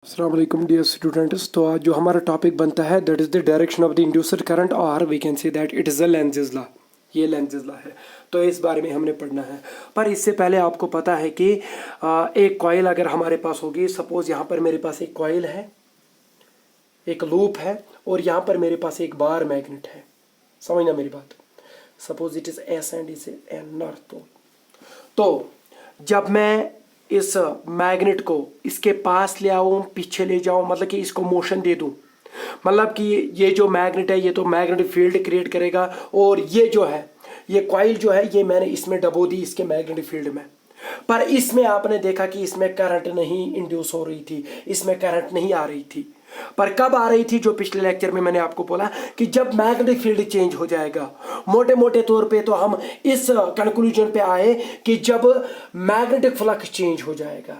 अस्सलाम वालेकुम dear students. तो आज जो हमारा टॉपिक बनता है that is the direction of the induced current और we can say that it is a Lenz's law. ये लेंज़ेज़ लॉ है, तो इस बारे में हमने पढ़ना है। पर इससे पहले आपको पता है कि एक कॉइल अगर हमारे पास होगी, सपोज़ यहाँ पर मेरे पास एक कॉइल है, एक लूप है और यहाँ पर मेरे पास एक बार मैग्नेट है। समझना मेरी बात। Suppose it is S and is N north pole. तो जब मैं इस मैग्नेट को इसके पास ले आऊँ, पीछे ले जाऊँ, मतलब कि इसको मोशन दे दूँ, मतलब कि ये जो मैग्नेट है ये तो मैग्नेटिक फील्ड क्रिएट करेगा और ये जो है ये कॉइल जो है ये मैंने इसमें डबो दी इसके मैग्नेटिक फील्ड में। पर इसमें आपने देखा कि इसमें करंट नहीं इंड्यूस हो रही थी, इसमें करंट नहीं आ रही थी। पर कब आ रही थी? जो पिछले लेक्चर में मैंने आपको बोला कि जब मैग्नेटिक फील्ड चेंज हो जाएगा। मोटे मोटे तौर पे तो हम इस कंक्लूजन पे आए कि जब मैग्नेटिक फ्लक्स चेंज हो जाएगा,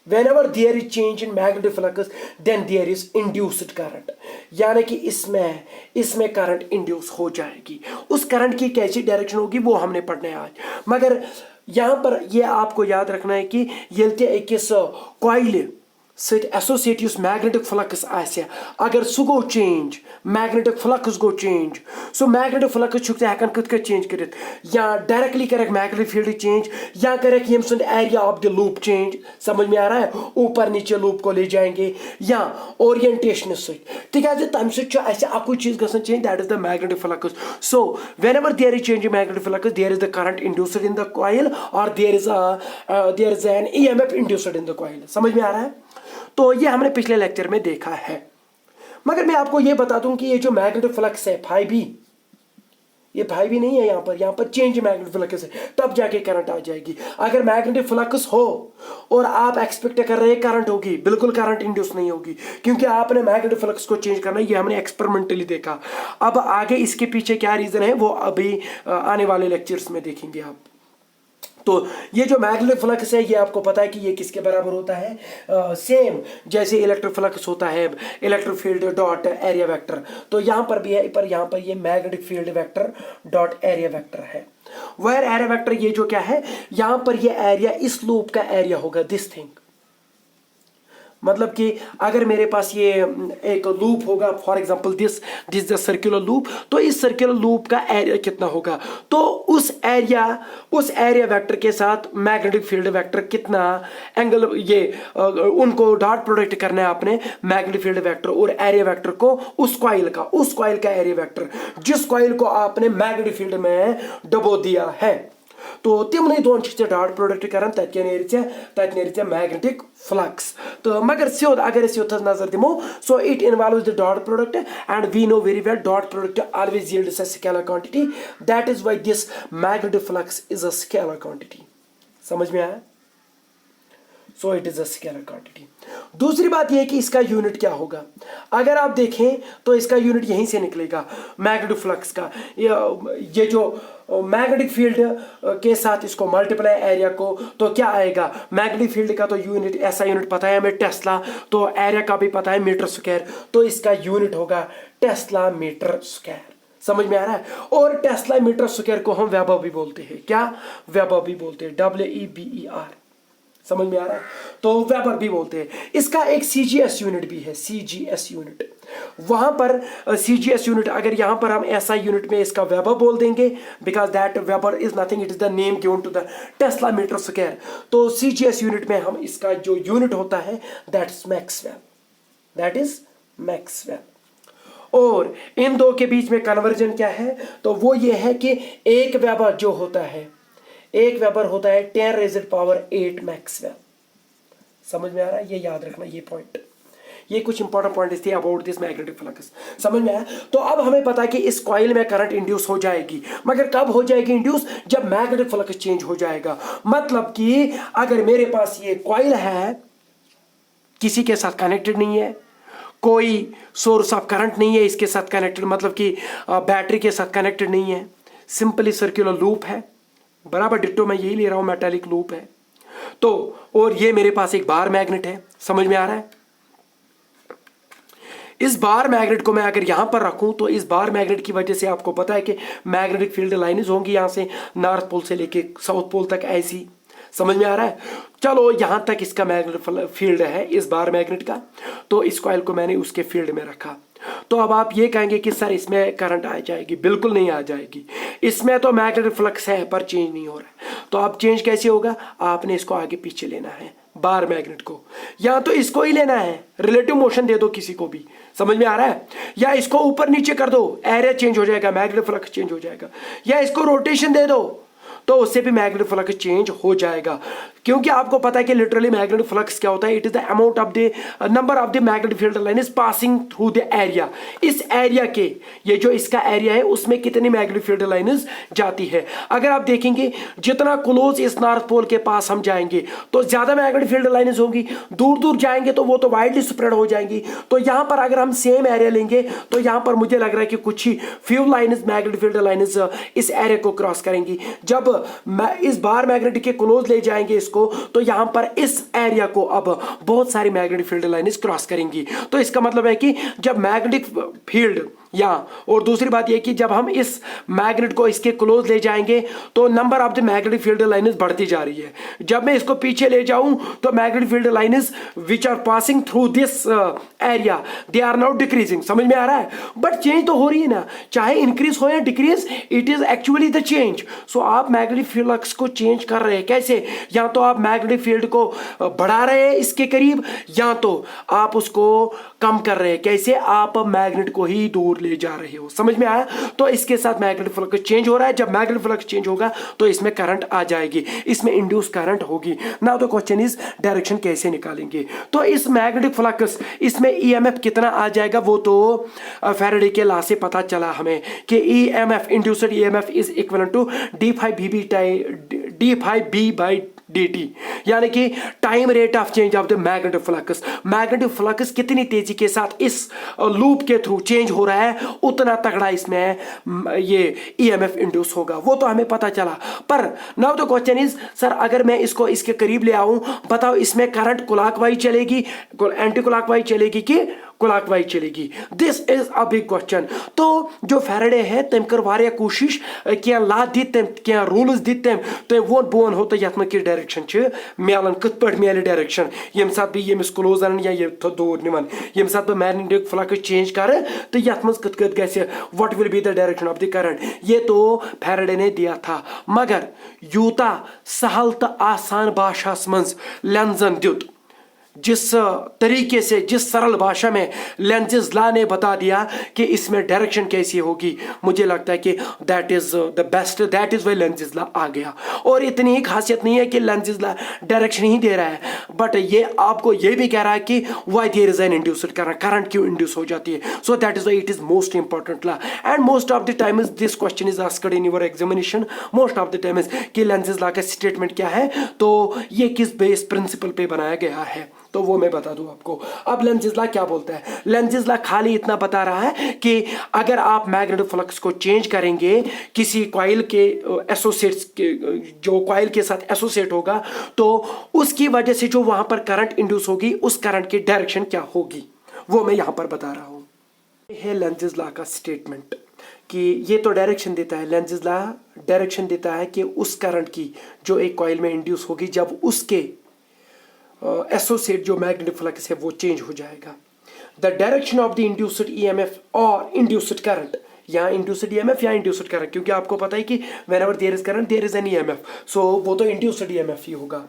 whenever there is change in magnetic flux then there is induced current, यानी कि इसमें करंट इंड्यूस हो जाएगी। उस करंट की कैसी डायरेक्शन होगी वो हमने पढ़ना है आज। मगर यहाँ पर ये आपको याद रखना है कि ये एक coil associate use magnetic flux आसे, अगर सह गो चेंज, मैग्नेटिक फ्लक्स गो चेंज, सो मैग्नेटिक फ्लक्स हेकान कत चेंज कर, या डायरेक्टली कर मैग्नेटिक फील्ड चेंज, या कर यम सुंद area of the loop change. समझ में आ रहा है? ऊपर नीचे लूप को ले जाएंगे या ओरिएंटेशन तिकाज तम सु चीज गसन change, that is the magnetic flux. So whenever there is change in magnetic flux there is the current induced in the coil और there is an EMF induced in the coil. समझ में आ रहा है? तो ये हमने पिछले लेक्चर में देखा है। मगर मैं आपको ये बता दूं कि ये जो मैग्नेटिक फ्लक्स है फाई भी, ये फाई भी नहीं है, यहाँ पर चेंज मैग्नेटिक फ्लक्स है, तब जाके करंट आ जाएगी। अगर मैग्नेटिक फ्लक्स हो और आप एक्सपेक्ट कर रहे हैं करंट होगी, बिल्कुल करंट इंड्यूस नहीं होगी, क्योंकि आपने मैग्नेटिक फ्लक्स को चेंज करना है। ये हमने एक्सपेरिमेंटली देखा। अब आगे इसके पीछे क्या रीजन है वो अभी आने वाले लेक्चर्स में देखेंगे आप। तो ये जो मैग्नेटिक फ्लक्स है ये आपको पता है कि ये किसके बराबर होता है? सेम जैसे इलेक्ट्रिक फ्लक्स होता है electric field dot area vector, तो यहाँ पर भी है, पर यहाँ पर ये magnetic field vector dot area vector है। वेयर एरिया वेक्टर ये जो क्या है, यहाँ पर ये एरिया इस लूप का एरिया होगा, दिस थिंग। मतलब कि अगर मेरे पास ये एक लूप होगा, for example this the circular loop, तो इस सर्कुलर लूप का एरिया कितना होगा? तो उस एरिया वेक्टर के साथ मैग्नेटिक फील्ड वेक्टर कितना एंगल, ये उनको डॉट प्रोडक्ट करना है आपने, मैग्नेटिक फील्ड वेक्टर और एरिया वेक्टर को, उस कॉइल का एरिया वेक्टर जिस कॉइल को आपने मैग्नेटिक फील्ड में डबो दिया है। तो तिमने दोन डॉट प्रोडक्ट करान, तत नेर मैग्नेटिक फ्लक्स। तो मगर सियोद अगर योथ नजर दिमो, so it involves the dot product and we know very well dot product always yields a scalar quantity, that is why this magnetic flux is a scalar quantity। समझ में आया? So it is a scalar quantity. दूसरी बात यह है कि इसका unit क्या होगा। अगर आप देखें तो इसका यूनिट यहीं से निकलेगा मैग्नेटिक फ्लक्स का। ये जो मैग्नेटिक फील्ड के साथ इसको मल्टीप्लाई एरिया को, तो क्या आएगा? मैग्नेटिक फील्ड का तो यूनिट, ऐसा यूनिट पता है हमें टेस्ला, तो एरिया का भी पता है मीटर स्क्वायर, तो इसका यूनिट होगा टेस्ला मीटर स्क्वायर। समझ में आ रहा है? और टेस्ला मीटर स्क्वायर को हम वैभव भी बोलते हैं। क्या वैभव भी बोलते हैं? WEBER। समझ में आ रहा है? तो वेबर भी बोलते हैं। इसका एक CGS यूनिट भी है, CGS यूनिट। वहां पर CGS यूनिट, अगर यहां पर हम SI यूनिट में इसका वेबर बोल देंगे, because that weber is nothing, it is the name given to the tesla meter square. तो CGS यूनिट में हम इसका जो यूनिट होता है दैट इज मैक्सवेल। और इन दो के बीच में कन्वर्जन क्या है? तो वो ये है कि एक वेबर जो होता है, एक वेबर होता है 10⁻⁸ मैक्सवेल। समझ में आ रहा है? ये याद रखना, ये पॉइंट, ये कुछ इंपॉर्टेंट पॉइंट थे अबाउट दिस मैग्नेटिक फ्लक्स। समझ में आया? तो अब हमें पता है कि इस कॉइल में करंट इंड्यूस हो जाएगी, मगर कब हो जाएगी इंड्यूस? जब मैग्नेटिक फ्लक्स चेंज हो जाएगा। मतलब कि अगर मेरे पास ये कॉइल है, किसी के साथ कनेक्टेड नहीं है, कोई सोर्स ऑफ करंट नहीं है इसके साथ कनेक्टेड, मतलब कि बैटरी के साथ कनेक्टेड नहीं है, सिंपली सर्कुलर लूप है, बराबर डिट्टो मैं यही ले रहा हूं, मेटालिक लूप है। तो और ये मेरे पास एक बार मैग्नेट है। समझ में आ रहा है? इस बार मैग्नेट को मैं अगर यहां पर रखूं तो इस बार मैग्नेट की वजह से आपको पता है कि मैग्नेटिक फील्ड लाइन्स होंगी यहां से नॉर्थ पोल से लेके साउथ पोल तक ऐसी। समझ में आ रहा है? चलो यहाँ तक इसका मैग्नेटिक फील्ड है इस बार मैग्नेट का। तो इस कॉइल को मैंने उसके फील्ड में रखा। तो अब आप ये कहेंगे कि सर इसमें करंट आ जाएगी। बिल्कुल नहीं आ जाएगी। इसमें तो मैग्नेटिक फ्लक्स है पर चेंज नहीं हो रहा है। तो अब चेंज कैसे होगा? आपने इसको आगे पीछे लेना है, बार मैग्नेट को, या तो इसको ही लेना है, रिलेटिव मोशन दे दो किसी को भी, समझ में आ रहा है? या इसको ऊपर नीचे कर दो, एरिया चेंज हो जाएगा, मैग्नेटिक फ्लक्स चेंज हो जाएगा। या इसको रोटेशन दे दो तो उससे भी मैग्नेटिक फ्लक्स चेंज हो जाएगा। क्योंकि आपको पता है कि लिटरली मैग्नेटिक फ्लक्स क्या होता है? It is the amount of the number of the magnetic field line is passing through the area. इस एरिया के, ये जो इसका एरिया है उसमें कितनी मैग्नेटिक फील्ड लाइन्स जाती है। अगर आप देखेंगे जितना क्लोज इस नॉर्थ पोल के पास हम जाएंगे तो ज्यादा मैग्नेटिक फील्ड लाइन्स होंगी, दूर दूर जाएंगे तो वो तो वाइडली स्प्रेड हो जाएंगी। तो यहां पर अगर हम सेम एरिया लेंगे तो यहां पर मुझे लग रहा है कि कुछ ही few lines magnetic field lines इस एरिया को क्रॉस करेंगी। जब इस बार मैग्नेटिक के क्लोज ले जाएंगे इसको, तो यहां पर इस एरिया को अब बहुत सारी मैग्नेटिक फील्ड लाइन्स क्रॉस करेंगी। तो इसका मतलब है कि जब मैग्नेटिक फील्ड या, और दूसरी बात यह कि जब हम इस मैग्नेट को इसके क्लोज ले जाएंगे तो number of the magnetic field lines बढ़ती जा रही है। जब मैं इसको पीछे ले जाऊं तो magnetic field lines which are passing through this area they are now decreasing. समझ में आ रहा है? बट चेंज तो हो रही है ना, चाहे इंक्रीज हो या decrease, it is actually the change. So आप मैग्नेटिक फ्लक्स को चेंज कर रहे हैं कैसे? या तो आप मैग्नेटिक फील्ड को बढ़ा रहे हैं इसके करीब, या तो आप उसको कम कर रहे हैं। कैसे? आप मैग्नेट को ही दूर ले जा रहे हो। समझ में आया? तो इसके साथ मैग्नेटिक फ्लक्स चेंज हो रहा है। जब मैग्नेटिक फ्लक्स चेंज होगा तो इसमें करंट आ जाएगी, इसमें इंड्यूस करंट होगी। Now the question is direction कैसे निकालेंगे? तो इस मैग्नेटिक फ्लक्स, इसमें ईएमएफ कितना आ जाएगा वो तो फैराडे के लॉ से पता चला हमें कि EMF, induced EMF is equivalent to d∅b/dt, यानी कि time rate of change of the magnetic flux. Magnetic flux कितनी तेजी के साथ इस लूप के थ्रू चेंज हो रहा है उतना तगड़ा इसमें ये ईएमएफ इंड्यूस होगा, वो तो हमें पता चला। पर now the question is, sir अगर मैं इसको इसके करीब ले आऊं, बताओ इसमें करंट क्लॉकवाइज चलेगी, एंटी क्लॉकवाइज चलेगी कि क्लॉकवाइज चलेगी? This is a big question. तो जो फैराडे है तम कर वारिया कोशिश क्या ला दित तम क्या रूल्स दित तम तो वो बोन हो तो यत में कि डायरेक्शन छ मेलन कत पट मेले डायरेक्शन यम साथ भी यम क्लोज अन या ये तो दूर निवन यम साथ मैग्नेटिक फ्लक्स चेंज कर तो यत में कत कत गसे what will be the direction of the current, ये तो फैराडे ने दिया था। मगर यूता सहल तो आसान भाषा मंज लेंजन दित, जिस तरीके से, जिस सरल भाषा में लेंजेस लॉ ने बता दिया कि इसमें डायरेक्शन कैसी होगी, मुझे लगता है कि that is the best, that is why Lenz's law आ गया। और इतनी ही खासियत नहीं है कि लेंजेस लॉ डायरेक्शन ही दे रहा है, बट ये आपको ये भी कह रहा है कि why there is an induced current, current क्यों इंड्यूस हो जाती है। So that is why it is most important law and most of the time is this question is asked in your examination most of the time is कि Lenz's law का statement क्या है, तो ये किस बेस प्रिंसिपल पे बनाया गया है, तो वो मैं बता दूं आपको। अब लेंजेस लॉ क्या बोलता है? लेंजेस लॉ खाली इतना बता रहा है कि अगर आप मैग्नेटिक फ्लक्स को चेंज करेंगे किसी कॉइल के एसोसिएट्स के, जो कॉइल के साथ एसोसिएट होगा, तो उसकी वजह से जो वहां पर करंट इंड्यूस होगी उस करंट की डायरेक्शन क्या होगी, वो मैं यहां पर बता रहा हूं। ये है लेंजेस लॉ का स्टेटमेंट कि ये तो डायरेक्शन देता है, लेंजेस लॉ डायरेक्शन देता है कि उस करंट की जो एक कॉइल में इंड्यूस होगी जब उसके एसोसिएट जो मैग्नेटिक फ्लक्स है वो चेंज हो जाएगा। The direction of the induced EMF और इंड्यूस्ड करंट, यहाँ इंड्यूस्ड ईएमएफ या इंड्यूस्ड करंट, क्योंकि आपको पता है कि whenever there is current there is an EMF, so वो तो इंड्यूस्ड ईएमएफ ही होगा।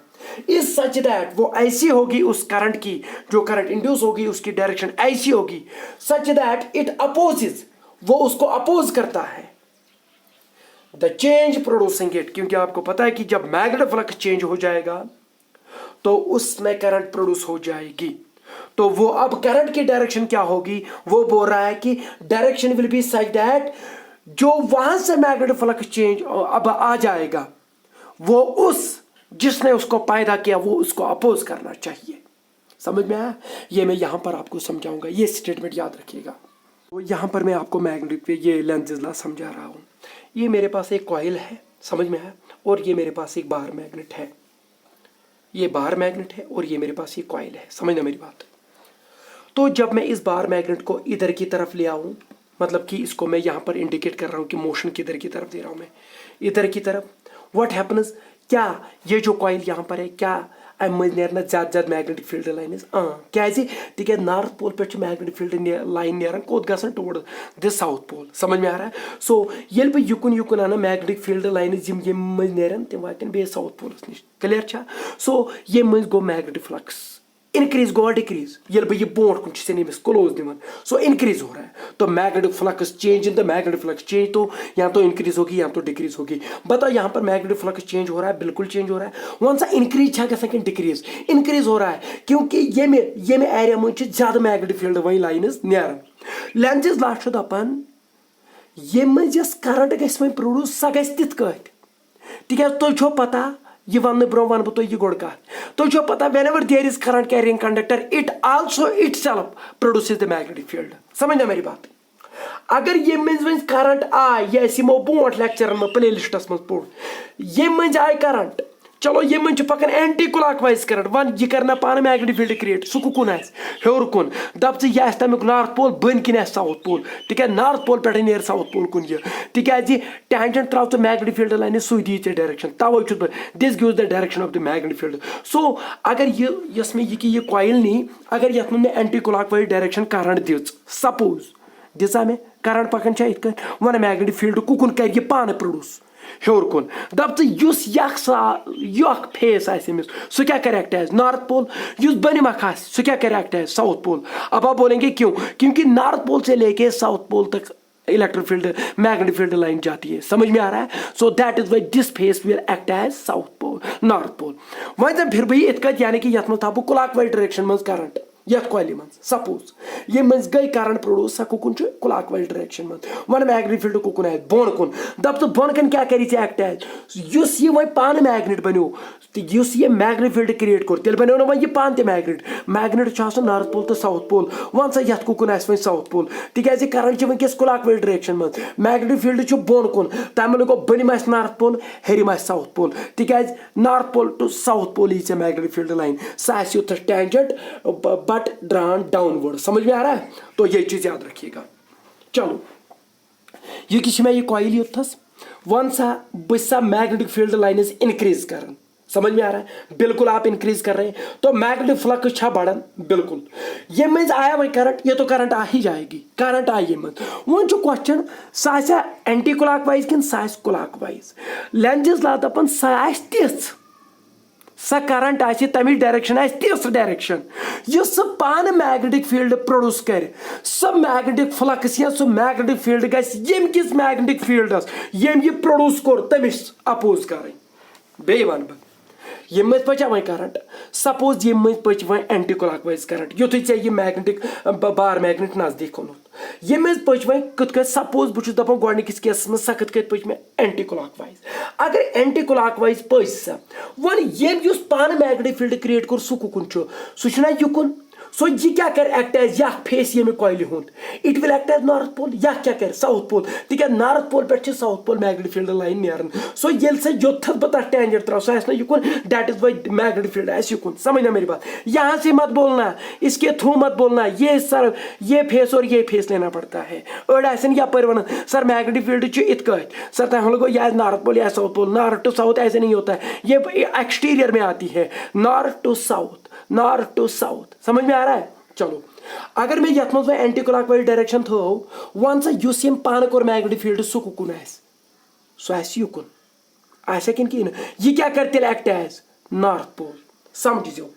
इज सच दैट, वो ऐसी होगी उस करंट की, जो करंट इंड्यूस होगी उसकी डायरेक्शन ऐसी होगी सच दैट इट अपोजेस, वो उसको अपोज करता है द चेंज प्रोड्यूसिंग इट, क्योंकि आपको पता है कि जब मैग्नेटिक फ्लक्स चेंज हो जाएगा तो उसमें करंट प्रोड्यूस हो जाएगी। तो वो अब करंट की डायरेक्शन क्या होगी, वो बोल रहा है कि direction will be such that जो वहां से मैग्नेटिक फ्लक्स चेंज अब आ जाएगा वो उस जिसने उसको पैदा किया वो उसको अपोज करना चाहिए। समझ में आया? ये मैं यहां पर आपको समझाऊंगा, ये स्टेटमेंट याद रखिएगा। तो यहां पर मैं आपको मैग्नेटिक पे ये लेंजेस लॉ समझा रहा हूं। ये मेरे पास एक कॉइल है, समझ में आया, और ये मेरे पास एक बार मैग्नेट है, ये बार मैग्नेट है और ये मेरे पास ये कॉइल है, समझना मेरी बात। तो जब मैं इस बार मैग्नेट को इधर की तरफ ले आऊं, मतलब कि इसको मैं यहां पर इंडिकेट कर रहा हूं कि मोशन किधर की तरफ दे रहा हूं मैं, इधर की तरफ, व्हाट हैपन्स क्या ये जो कॉइल यहाँ पर है क्या अम मज ना ज्यादा मैग्नेटिक फील्ड लाइन्स क्या तिक नॉर्थ पोल पे मैग्नेटिक फील्ड लाइन नीरान कोत गसान टूवर्ड द साउथ पोल समझ में आ रहा है सो ये बह युकुन आना मैग्नेटिक फील्ड लाइन्स ये मज नीरान तम वातन बे साउथ पोलस नश क्लियर छा सो ये मज गो मैग्नेटिक फ्लक्स इंक्रीज गो डिक्रीज ये बह बोट कुन अमिस क्लोज दिवन सो इंक्रीज हो रहा है तो magnetic flux change in the magnetic flux change तो या तो इंक्रीज होगी या तो डिक्रीज होगी बताओ यहाँ पर मैग्नेटिक फ्लक्स चेंज हो रहा है बिल्कुल चेंज हो रहा है वन सा इंक्रीज छा गसान कि डिक्रीज इंक्रीज हो रहा है क्योंकि ये एरिया में ज्यादा मैग्नेटिक फील्ड वही लाइन्स नीरान लेंजेस ला दपान ये मज करंट गस वह प्रोड्यूस सह गस तिथ कत तिक तुम पता यह वन ब्रो वन बह तुम गोड़ कत तुम पता whenever there is current carrying conductor it also itself produces the magnetic field समझना मेरी बात अगर ये मज वन करंट आय ये बोट लेक्चर में प्ले लिस्टस मज पोड़ ये मज आय करंट चलो ये मन पकान एंटी क्लॉकवाइज करंट वन यह करना पान मैग्नेटिक फील्ड क्रिएट सह कुन हेर कुन दप यह तमिक नॉर्थ पोल बन किन साउथ पोल तिक नॉर्थ पोल पे नीर साउथ पोल कुन तिक टेंजेंट त्राव मैग्नेटिक फील्ड लाइन सह दी डायरेक्शन तवे this gives the direction of the magnetic field so अगर यह कॉइल नी अगर ये मे एंटी क्लॉकवाइज डायरेक्शन करंट दिज सपोज दिजा मे करंट पकान इत वन मैग्नेटिक फील्ड कुन कर यह पान प्रोड्यूस हेर कुन दप यख फेस आमिस सह क्या कर एक्ट एज नॉर्थ पोल बनमक सह क्या कर एक्ट एज साउथ पोल अब आप बोलेंगे क्यों क्योंकि नॉर्थ पोल से लेके साउथ पोल तक electric field magnetic field line जाती है समझ में आ रहा है so that is why this face will act as south pole north pole वह जब फिर बह इत यानी कि ये मह बह क्लॉकवाइज डायरेक्शन मज करंट यथ कॉइल मज सपोज ये मज गई करंट प्रोड्यूस सह कुन क्लॉकवाइज डायरेक्शन मज वन मैग्नेटिक फील्ड कुन आय बोन कुन दप बोन कन क्या कर एक्ट एज यह वह पान मैग्नेट बनो ये मैग्नेटिक फील्ड क्रिएट कोर तेल बनो वह पान ते मैग्नेट नॉर्थ पोल तो साउथ पोल वन सा यथ कुन वह साउथ पोल तिक करंट वनकस क्लॉकवाइज डायरेक्शन मज मैग्नेटिक फील्ड बोन कुन तमें गो बनम नॉर्थ पोल हेरिम साउथ पोल तिक north pole to south pole यी मैग्नेटिक फील्ड लाइन सह टेंजेंट बट ड्रान डाउनवर्ड समझ में आ रहा है तो ये चीज याद रखिएगा चलो ये कि मैं ये कॉइल युथस वन सा बसा मैग्नेटिक फील्ड लाइन्स इंक्रीज कर समझ में आ रहा है बिल्कुल आप इंक्रीज कर रहे हैं तो मैग्नेटिक फ्लक्स छा बढ़न बिल्कुल ये मज आया वही करंट ये तो करंट आ ही जाएगी करंट आई मत वो क्वेश्चन सह एंटी क्लॉकवाइज कि क्लॉकवाइज लेंजेस ला दपान सह तिथ सह करंट तमिच डायरेक्शन तिस डायरेक्शन सह पान मैग्नेटिक फील्ड प्रोड्यूस कर सह मैग्नेटिक फ्लक्स या सह मैग्नेटिक फील्ड गम किस मैग्नेटिक फील्डस यम यह प्रोड्यूस कोर तमिस अपोज कर बे वन बह ये मज पचा वह करंट सपोज ये मज पच वह एंटी क्लॉकवाइज करंट युथ ये मैग्नेटिक बार मैग्नेट नजदीक ओन ये मज पच वह कत सपोज बहुत दपान गोडनिकिस केस में सह कत पच मे एंटी क्लॉकवाइज अगर एंटी क्लॉकवाइज पच सा वन ये पान मैग्नेटिक फील्ड क्रिएट कोर सह कुन सह युकुन सो यह क्या कर एक्ट एज यह फेस ये कॉइल हुंद it will act as north pole यह क्या कर साउथ पोल तिक नॉर्थ पोल पे south pole magnetic field line नीरान सो ये योथस बह तथ टेंजेंट त्राव सह युकुन that is why magnetic field युकुन समझना मेरी बात यहाँ से मत बोलना इसके थ्रू मत बोलना ये सर ये फेस और ये फेस लेना पड़ता है अड़ यपर वन सर मैग्नेटिक फील्ड इत कत सर तह लगो यह नॉर्थ पोल या south pole north to south ऐसे नहीं होता है ये एक्सटीरियर में आती है नॉर्थ टू साउथ समझ में आ रहा है चलो अगर मैं यथ मज एंटी क्लॉकवाइज डायरेक्शन थो वन सा यम पान कोर मैग्नेटिक फील्ड सह कुन सह युकुन आकिन कहें यह क्या कर तेल एक्ट एज नॉर्थ पोल समझो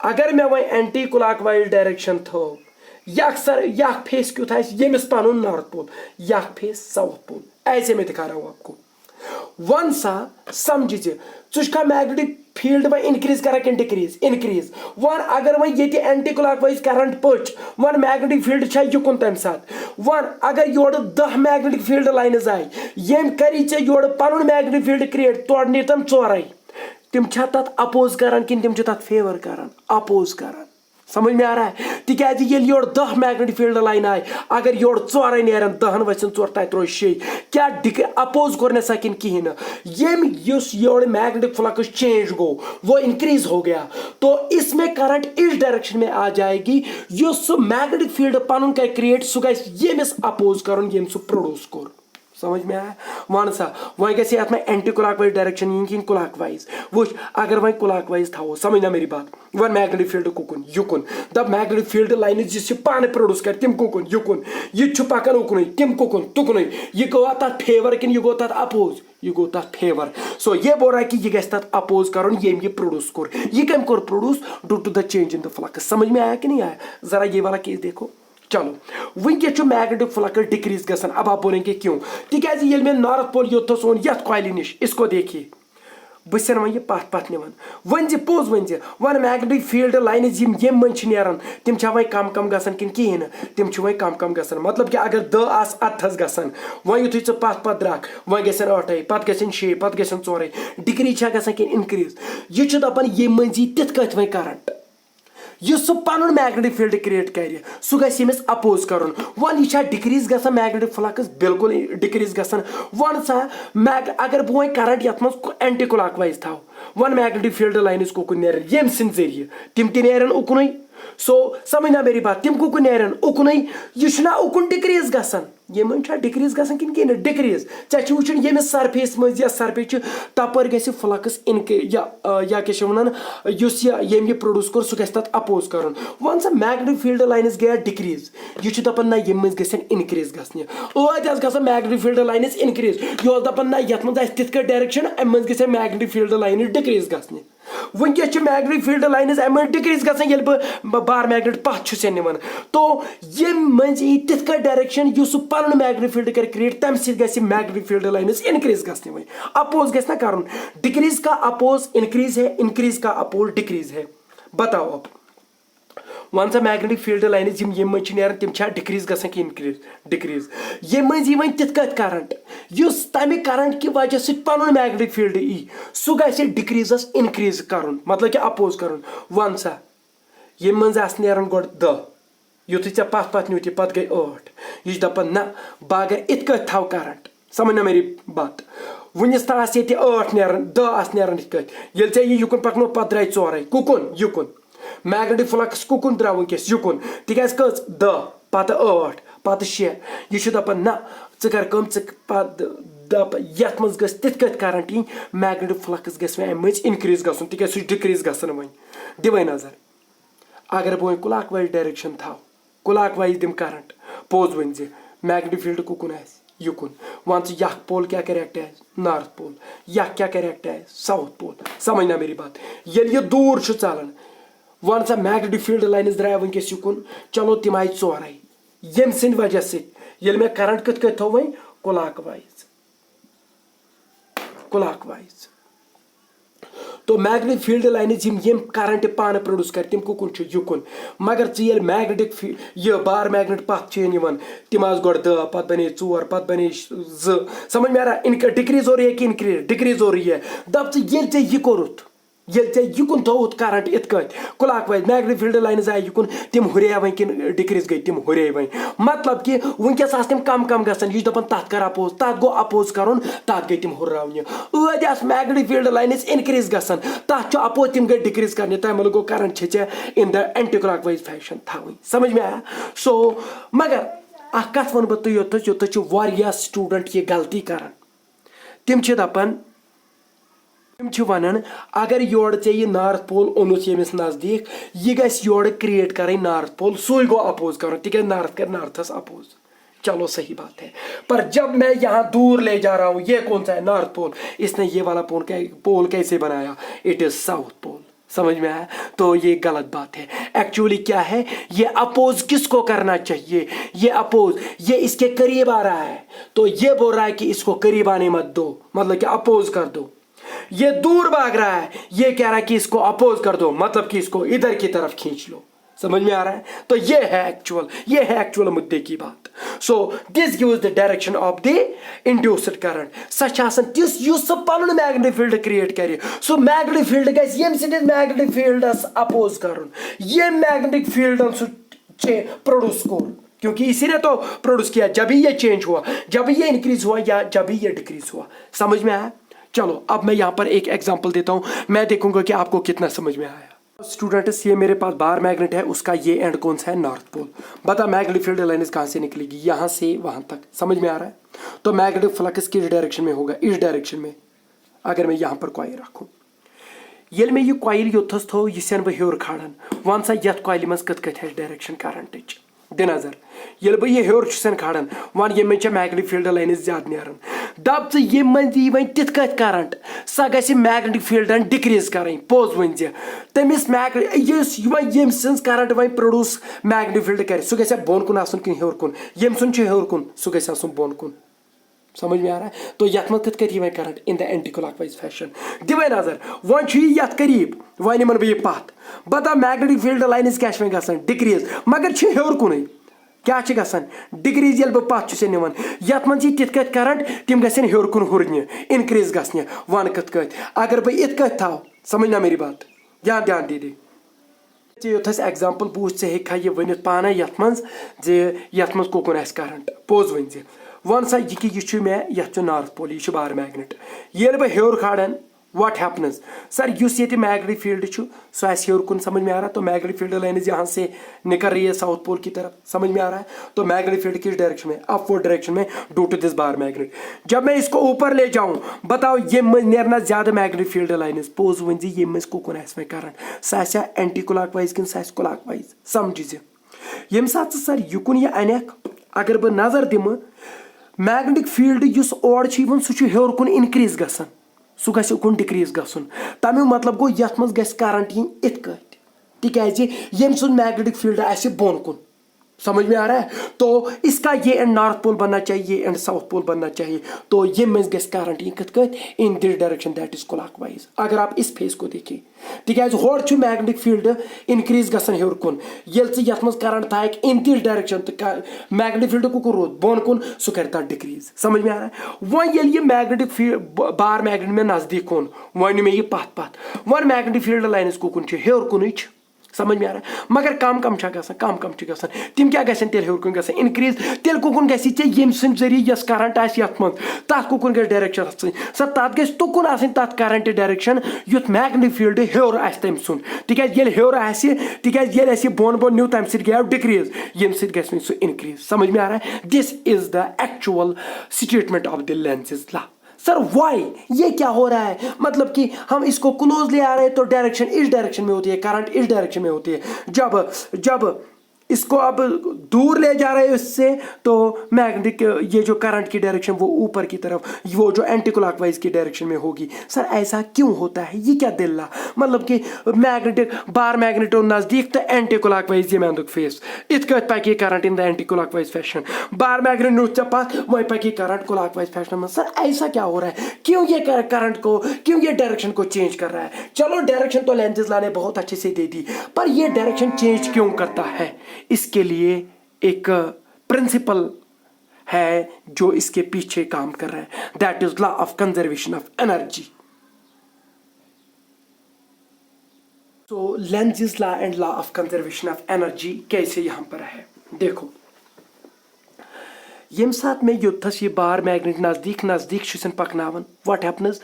अगर मैं वह एंटी क्लॉकवाइज डायरेक्शन थो यह फेस क्यों यमिस पन नॉर्थ पोल यह फेस साउथ पोल ऐसे मैं दिखा रहा हूं आपको वन सा समझिए चुका मैग्नेटिक फील्ड वह इंक्रीज करा कि डिक्रीज इंक्रीज वन अगर वह ये एंटी क्लॉकवाइज करंट पच वन मैग्नेटिक फील्ड छा युकुन तम साथ वन अगर योर 10 मैग्नेटिक फील्ड लाइन्स आय यम करी चे योर पन मैग्नेटिक फील्ड क्रिएट तोड़ नी तम 4 तिम छा तथ अपोज करान कि तिम तथ फेवर करान अपोज करान समझ में आ रहा है तिकाज ये योर 10 मैग्नेटिक फील्ड लाइन आय अगर योर 4 नीरान 10 वसन 4 तथ रो 6 क्या अपोज कर सकिन कहें यम योर मैग्नेटिक फ्लक्स चेंज गो वो इंक्रीज हो गया तो इसमें करंट इस डायरेक्शन में आ जाएगी मैग्नेटिक फील्ड पन क्या क्रिएट सह गमिस अपोज कर सह प्रोड्यूस कोर समझ में आया वन सा वह गए अत में एंटी क्लॉकवाइज डायरेक्शन यी क्लॉकवाइज वो अगर वह क्लॉकवाइज थो समझना मेरी बात वन मैग्नेटिक फील्ड कुकुन युकुन दप मैग्नेटिक फील्ड लाइन पाने प्रोड्यूस कर तिम कुकुन युकुन यह पकान उकुन तिम कुकुन तुकुन यह गो तथ फेवर कि यह गो तथ अपोज यह गो तथ फेवर सो ये बोल रहा है कि यह गस तथ अपोज कर ये प्रोड्यूस कोर यह कम कोर produce due to the change in the flux समझ में आया कि नहीं आया जरा ये वाला केस देखो चलो वनकस मैग्नेटिक फ्लक्स डिक्रीज गसन अब आप बोलेंगे क्यों तिकाज ये मैं नॉर्थ पोल योत सोन यथ कॉइल निश इसको देखिए बस वन यह पथ पथ निवान वन पोज वन मैग्नेटिक फील्ड लाइन यम मन नीरान तम वह कम कम गसन कि कहें तम वह कम कम गसन मतलब कि अगर 10 आस अथस गसन वह युथु च पथ पथ द्राक वह गसन 8 पत गसन 6 पत गसन 4 डिक्री गसन कि इनक्रीज यह दपान ये मजी तिथ कत वह करंट यह पन मैग्नेटिक फील्ड क्रिएट कर सह गस अपोज कर वन यह डिक्रीज ग मैग्नेटिक फ्लक्स बिल्कुल डिक्रीज गसन वन सा अगर बह वो करंट ये मज एंटी क्लॉकवाइज थो वन मैग्नेटिक फील्ड लाइन कुकुन नेरन यम सिंद जरिए तिम नेरन उकुन सो समझना मेरी बात तिम कुकुन नेरन उकुन यह उकुन डिक्रीज गसन ये डिक्रीज गसन कि डिक्रीज चे वो यमिस सरफेस मज सरफेस तपर गि फ्लक्स या क्या वन ये प्रोड्यूस कर सह गस अपोज कर वन सा मैग्नेटिक फील्ड लाइन गया डिक्रीज यह दपान ना यम मज गन इनक्रीज गसन ग मैग्नेटिक फील्ड लाइन इनक्रीज यह दपान ना ये मज तिथ डायरेक्शन अम मज गई मैग्नेटिक फील्ड लाइन डिक्रीज गसन वनकस मैग्नेटिक फील्ड लाइन अम डिक्रीज गसन बह बार मैग्नेट पथ निवान तो ये मज तिथ डायरेक्शन सह पन मैग्नेटिक फील्ड कर क्रिएट तम सह मैग्नेटिक फील्ड लाइन इनक्रीज गसन वही अपोज गस ना कर डिक्रीज का अपोज इनक्रीज है इनक्रीज का अपोज डिक्रीज है बताओ अब वन सा मैग्नेटिक फील्ड लाइन ये मज नेरान तम डिक्रीज गसन कि इनक्रीज डिक्रीज ये मज वन तिथ कत करंट तमें करंट कि वजह सह पन मैग्नेटिक फील्ड सह गि डिक्रीजस इनक्रीज कर मतलब कि अपोज कर वन सा ये मज नेरान गो 10 युथु ऐ पथ पथ न्यूत पत गई 8 यह दपान ना बह अगर इत कत थव करंट समझना मेरी बात वनिस ता 8 नेरान 10 आस नेरान इत कत ये ऐ युकुन पकनो पत द्राय 4 कुकुन युकुन मैग्नेटिक फ्लक्स कुकुन द्राव वनकस युकुन तिकाज कस 10 पत 8 पत 6 यह दपान ना कर कम दप यथ मज गस तिथ कत करंट यी मैग्नेटिक फ्लक्स गस अम मज इनक्रीज गसन तिकाज सह डिक्रीज गसन वन दिवे नजर अगर बह क्लॉकवाइज डायरेक्शन थो क्लॉकवाइज दिम करंट पोज वन मैग्नेटिक फील्ड कुकुन युकुन वन यह पोल क्या करेक्ट है नॉर्थ पोल यह क्या करेक्ट है साउथ पोल समझना मेरी बात ये यह दूर चलान वन सा मैग्नेटिक फील्ड लाइन द्राय वनकस युकुन चलो तम आय 4 यम सिंद वजह से मे करंट कत थो वह क्लॉकवाइज क्लॉकवाइज तो मैग्नेटिक फील्ड लाइन यम करंट पान प्रोड्यूस कर तम कुकुन युकुन मगर ये मैग्नेटिक यह बार मैग्नेट पथ निवान तम आज गो 10 पत बने 4 पत बने 2 समझ में आ रहा है डिक्रीज हो रही है कि इनक्रीज डिक्रीज हो रही है दप ये यह कोरुत ये युकुन थोत करंट इत कत क्लॉकवाइज मैग्नेटिक फील्ड लाइन आय युकुन तम हुरे वन कि डिक्रीज गई तम हुरे वन मतलब कि वनकस तम कम कम गसन यह दपान तथ कर अपोज तथ गो अपोज कर तथ गई तम हुर्रावन मैग्नेटिक फील्ड लाइन इनक्रीज गसन तथ अपोज तम गई डिक्रीज कर तमें गो करंट छे in the anticlockwise fashion थवन समझ में आया सो मगर अख कथ वन बह योत स्टूडेंट ये गलती कर तम दपान तम वन अगर योर ये नॉर्थ पोल ओनुस यमिस नजदीक यह गस योर क्रिएट कर नॉर्थ पोल सू गो अपोज कर तिक नॉर्थ कर नॉर्थस अपोज चलो सही बात है पर जब मैं यहाँ दूर ले जा रहा हूँ ये कौन सा है नॉर्थ पोल इसने ये वाला पोल कैसे बनाया इट इज साउथ पोल समझ में आया तो ये गलत बात है एक्चुअली क्या है ये अपोज किसको करना चाहिए ये अपोज ये इसके करीब आ रहा है तो ये बोल रहा है कि इसको करीब आने मत दो मतलब कि अपोज कर दो ये दूर भाग रहा है ये कह रहा है कि इसको अपोज कर दो मतलब कि इसको इधर की तरफ खींच लो समझ में आ रहा है तो ये है एक्चुअल मुद्दे की बात so this gives the direction of the induced current such तिस युस पन मैग्नेटिक फील्ड क्रिएट कर सो मैग्नेटिक फील्ड गस यम सिंदिस मैग्नेटिक फील्डस अपोज कर ये मैग्नेटिक फील्ड प्रोड्यूस कर क्योंकि इसी ने तो प्रोड्यूस किया जब ही ये चेंज हुआ जब ये इंक्रीज हुआ या जब ही ये डिक्रीज हुआ समझ में आया चलो अब मैं यहाँ पर एक एग्जांपल देता हूँ मैं देखूंगा कि आपको कितना समझ में आया स्टूडेंट्स ये मेरे पास बार मैग्नेट है, उसका ये एंड कौन सा है, नॉर्थ पोल। बता मैग्नेटिक फील्ड लाइन्स कहाँ से निकलेगी, यहाँ से वहाँ तक, समझ में आ रहा है। तो मैग्नेटिक फ्लक्स किस डायरेक्शन में होगा, इस डायरेक्शन में। अगर मैं यहाँ पर कॉइल रखूँ, ये मैं ये कॉइल योथस थो यह बह हेर खड़ान, वन सा यथ कॉइल मज कत कत डायरेक्शन करंट दि नजर, ये बह यह हेर खड़ान वन ये मैग्नेटिक फील्ड लाइन ज्यादा नीरान, दप च ये वन तिथ कत करंट सा गि मैग्नेटिक फील्ड डिक्रीज कर पोज वन तमिस ये current one produce magnetic field कर सह गि बोन कुन आसन कि हेर कुन, यम सुन हेर कुन सह गि बोन कुन, समझ में आ रहा है। तो यथ मत कत current in the anticlockwise fashion दिवे नजर वन यथ करीब वन इन बह पथ बता मैग्नेटिक फील्ड लाइन्स क्या ग डिक्रीज मगर हेर कुन क्या डिक्रीज ये बह पथ निवान यथ मन तिथ कत करंट तिम गन हेर कुन हुरन इनक्रीज गि वन कत कत अगर बह इत कत थाव समझना मेरी बात ध्यान ध्यान दीदी योथस एग्जाम्पल बूझ हे ये वन पाना यथ मज यथ मज कोकुन करंट पोज वन वन सा यह कि यह मे यथ नॉर्थ पोल यह बार मैग्नेट ये बह हेर खड़ान व्हाट हैपन्स सर युस ये मैग्नेटिक फील्ड सह हेर कुन, समझ में आ रहा है। तो मैग्नेटिक फील्ड लाइन्स यहाँ से निकल रही है साउथ पोल की तरफ, समझ में आ रहा है। तो मैग्नेटिक फील्ड किस डायरेक्शन में, अपवर्ड डायरेक्शन में due to this bar magnet. जब मैं इसको ऊपर ले जाऊँ बताओ ये नेरना ज्यादा magnetic field lines pose one ये मज कोकुन मे करंट सह एंटी क्लॉकवाइज कि सह क्लॉकवाइज समझ यम सात सर युकुन यह अनक अगर बह नजर दिम मैग्नेटिक फील्ड युस ओर सह हेर कुन इनक्रीज गसान सह गस उकुन डिक्रीज गसन तमिक मतलब गो यथ मज गस करंट यी इत कट तिकाज यम सुन मैग्नेटिक फील्ड आसे बोन कुन, समझ में आ रहा है। तो इसका ये एंड नॉर्थ पोल बनना चाहिए, ये एंड साउथ पोल बनना चाहिए। तो ये मज गस करंट यी कत कत in this direction that is clockwise. अगर आप इस फेस को देखिए तिकाज होर छु मैग्नेटिक फील्ड इनक्रीज गसन हेर कुन ये यथ मज करंट थाक इन दिस डायरेक्शन तो मैग्नेटिक फील्ड को रोद बोन कुन सह कर डिक्रीज, समझ में आ रहा है। वन ये मैग्नेटिक फील्ड बार मैग्नेट में नजदीक कुन वन मे यह पथ पथ वन मैग्नेटिक फील्ड लाइन्स कोकुन हेर कुन, समझ में आ रहा है। मगर कम कम कम गसान तिम क्या गसन तेल हेर कुन गसन इनक्रीज तेल कोकुन गसी यम सम जरिए यस करंट आस यथ मज तथ कोकुन गस डायरेक्शन सर तथ गस तुकुन आसन तथ करंट डायरेक्शन युथ मैग्नेटिक फील्ड हेर आस तम सुन तिकाज ये हेर आस तिकाज ये आस बोन बोन न्यू तम सह डिक्रीज यम सह गस सह इनक्रीज, समझ में आ रहा है। This is the actual statement of the Lenz's law. Sir why ये क्या हो रहा है, मतलब कि हम इसको क्लोज ले आ रहे हैं तो डायरेक्शन इस डायरेक्शन में होती है, करंट इस डायरेक्शन में होती है। जब जब इसको अब दूर ले जा रहे हैं इससे तो मैग्नेटिक ये जो करंट की डायरेक्शन वो ऊपर की तरफ, वो जो एंटी क्लॉकवाइज की डायरेक्शन में होगी। सर ऐसा क्यों होता है, ये क्या दिल्ला, मतलब कि मैग्नेटिक बार मैग्नेटो नजदीक तो एंटी क्लॉकवाइज ये मैंने फेस इत कत पकी current in the anticlockwise fashion bar magnet नुच पास वही पकी करंट क्लॉकवाइज फैशन में। सर ऐसा क्या हो रहा है, क्यों ये करंट को, क्यों ये डायरेक्शन को चेंज कर रहा है। चलो डायरेक्शन तो लेंसेज लाने बहुत अच्छे से दे दी, पर ये डायरेक्शन चेंज क्यों करता है, इसके लिए एक प्रिंसिपल है जो इसके पीछे काम कर रहा है, that is law of conservation of energy. So Lenz's law and law of conservation of energy कैसे यहां पर है, देखो यम साथ में योथस ये बार मैग्नेट नजदीक नजदीक पकनावन what happens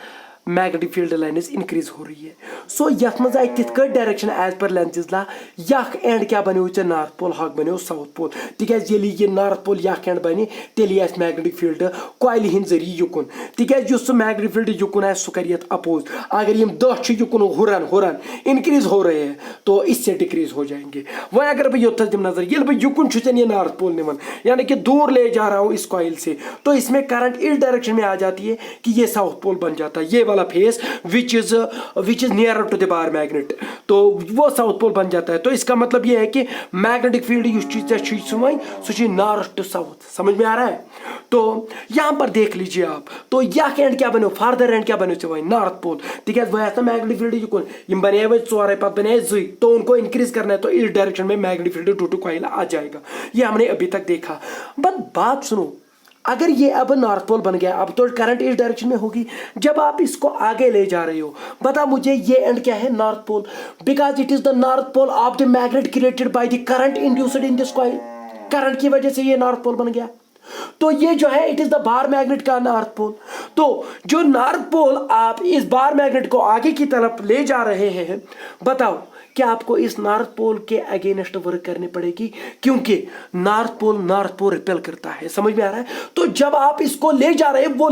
magnetic field lines increase हो रही है। सो यथ मज आई तिथ direction as per Lenz's law यख एंड क्या बनो ऐ नॉर्थ पोल हक बनो साउथ पोल तिकाज ये नॉर्थ पोल यख एंड बने तेल मैग्नेटिक फील्ड कॉइल हिंद जरिए युकुन तिकाज सह मैग्नेटिक फील्ड युकुन आए सह कर अपोज। अगर यम 10 युकुन हुरन इंक्रीज हो रहे हैं तो इससे डिक्रीज हो जाएंगे। वह अगर बह योथस दिम नजर ये बह युकुन ये नॉर्थ पोल निवन यानी कि दूर ले जा रहा हूँ इस कॉइल से तो इसमें करंट इस डायरेक्शन में आ जाती है कि ये साउथ पोल बन जाता है, ये वाला face which is near to the bar magnet तो वो साउथ पोल बन जाता है। तो इसका मतलब ये है कि मैग्नेटिक फील्ड सह नॉर्थ टू साउथ, समझ में आ रहा है। तो यहां पर देख लीजिए आप, तो यह एंड क्या बनो फार्दर एंड क्या बनो वही नॉर्थ पोल तिकाज वह ना मैग्नेटिक फील्ड युकुन यम बने वो 4 पत बने 2 तो उनको इंक्रीज करना है तो इस डायरेक्शन में magnetic field due to coil आ जाएगा। ये हमने अभी तक देखा। बट बात सुनो, अगर ये अब नॉर्थ पोल बन गया अब तो करंट इस डायरेक्शन में होगी। जब आप इसको आगे ले जा रहे हो बता मुझे ये एंड क्या है north pole, because it is the north pole of the magnet created by the current induced in this coil. Current की वजह से ये नॉर्थ पोल बन गया। तो ये जो है it is the bar magnet का नॉर्थ पोल। तो जो नॉर्थ पोल आप इस बार मैग्नेट को आगे की तरफ ले जा रहे हैं बताओ कि आपको इस नॉर्थ पोल के अगेंस्ट वर्क करनी पड़ेगी, क्योंकि नॉर्थ पोल रिपेल करता है। समझ में आ रहा है? तो जब आप इसको ले जा रहे हैं, वो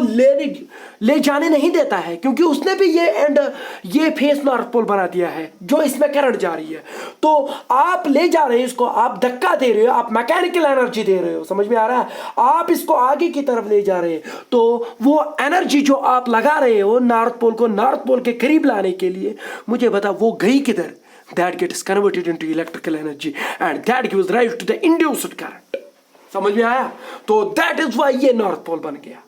ले जाने नहीं देता है, क्योंकि उसने भी ये फेस नॉर्थ पोल बना दिया है जो इसमें करंट जा रही है। तो आप ले जा रहे हैं इसको, आप धक्का दे रहे हो, आप मैकेनिकल एनर्जी दे रहे हो। समझ में आ रहा है? आप इसको आगे की तरफ ले जा रहे हैं, तो वो एनर्जी जो आप लगा रहे हो नॉर्थ पोल को नॉर्थ पोल के करीब लाने के लिए, मुझे बता वो गई किधर? That gets converted into electrical energy and that gives rise to the induced current. समझ में आया? तो that is why ये नॉर्थ पोल बन गया।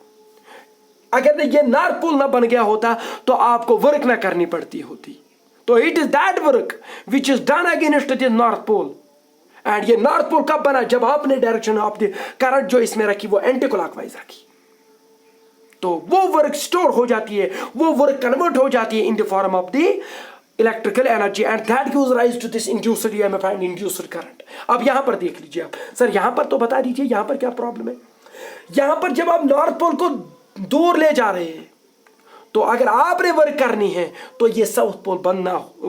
अगर ये नॉर्थ पोल ना बन गया होता तो आपको वर्क ना करनी पड़ती होती। तो it is that work which is done against the north pole. And ये नॉर्थ पोल कब बना? जब आपने डायरेक्शन ऑफ द करंट जो इसमें रखी वो एंटी क्लॉकवाइज रखी, तो वो वर्क स्टोर हो जाती है, वो वर्क कन्वर्ट हो जाती है in the form of the electrical energy and that gives rise to this induced EMF and induced current. अब यहां पर देख लीजिए आप, सर यहां पर तो बता दीजिए यहां पर क्या प्रॉब्लम है। यहां पर जब आप नॉर्थ पोल को दूर ले जा रहे हैं, तो अगर आपने वर्क करनी है तो ये साउथ पोल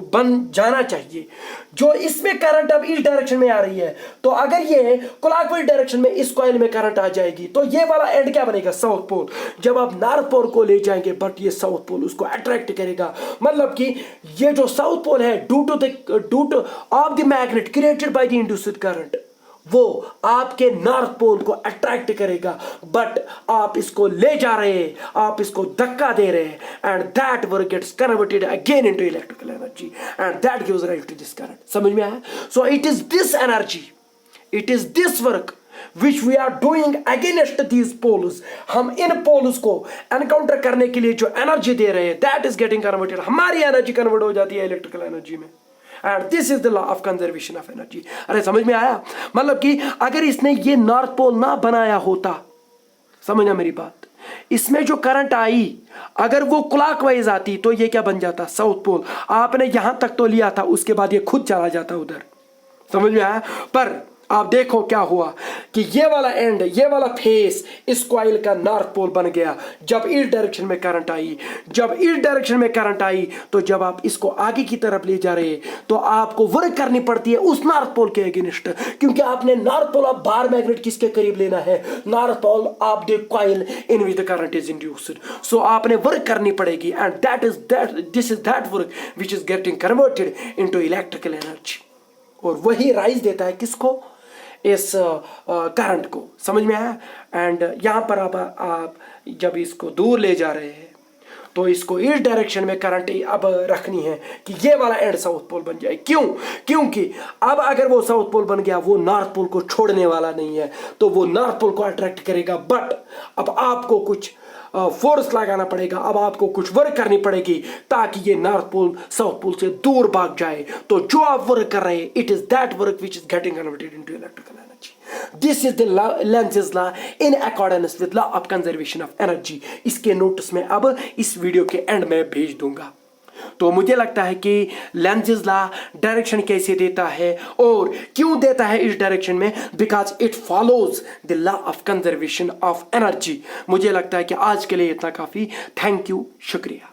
बन जाना चाहिए। जो इसमें करंट अब इस डायरेक्शन में आ रही है, तो अगर ये क्लॉकवाइज डायरेक्शन में इस कॉइल में करंट आ जाएगी तो ये वाला एंड क्या बनेगा? South pole. जब आप नॉर्थ पोल को ले जाएंगे बट ये साउथ पोल उसको अट्रैक्ट करेगा, मतलब कि ये जो साउथ पोल है due two of the magnet created by the induced current, वो आपके नॉर्थ पोल को अट्रैक्ट करेगा, बट आप इसको ले जा रहे हैं, आप इसको धक्का दे रहे हैं and that work gets converted again into electrical energy and that gives rise to this current. समझ में आया? So it is this energy, it is this work which we are doing against these poles। हम इन poles को encounter करने के लिए जो energy दे रहे हैं दैट इज गेटिंग कन्वर्टेड, हमारी एनर्जी कन्वर्ट हो जाती है इलेक्ट्रिकल एनर्जी में। And this is the law of conservation of energy. अरे समझ में आया? मतलब कि अगर इसने ये नॉर्थ पोल ना बनाया होता, समझना मेरी बात, इसमें जो करंट आई अगर वो क्लॉकवाइज आती तो ये क्या बन जाता? South pole. आपने यहां तक तो लिया था, उसके बाद ये खुद चला जाता उधर। समझ में आया? पर आप देखो क्या हुआ कि ये वाला एंड, ये वाला फेस इस कॉइल का नॉर्थ पोल बन गया जब इस डायरेक्शन में करंट आई। जब इस डायरेक्शन में करंट आई तो जब आप इसको आगे की तरफ ले जा रहे हैं तो आपको वर्क करनी पड़ती है उस नॉर्थ पोल के अगेंस्ट, क्योंकि आपने north pole of bar magnet किसके करीब लेना है? North pole of the coil in which the current is induced. So आपने वर्क करनी पड़ेगी and this is that work which is getting converted into electrical energy. और वही राइज देता है किसको? इस करंट को। समझ में आया? एंड यहाँ पर आप जब इसको दूर ले जा रहे हैं तो इसको इस डायरेक्शन में करंट अब रखनी है कि ये वाला एंड साउथ पोल बन जाए। क्यों? क्योंकि अब अगर वो साउथ पोल बन गया वो नॉर्थ पोल को छोड़ने वाला नहीं है, तो वो नॉर्थ पोल को अट्रैक्ट करेगा, बट अब आपको कुछ फोर्स लगाना पड़ेगा, अब आपको कुछ वर्क करनी पड़ेगी ताकि ये नॉर्थ पोल साउथ पोल से दूर भाग जाए। तो जो आप वर्क कर रहे हैं it is that work which is getting converted into electrical energy. This is the Lenz's law in accordance with law of conservation of energy. इसके नोट्स में अब इस वीडियो के एंड में भेज दूंगा। तो मुझे लगता है कि लेंज़ेस लॉ डायरेक्शन कैसे देता है और क्यों देता है इस डायरेक्शन में, because it follows the law of conservation of energy. मुझे लगता है कि आज के लिए इतना काफी। थैंक यू, शुक्रिया।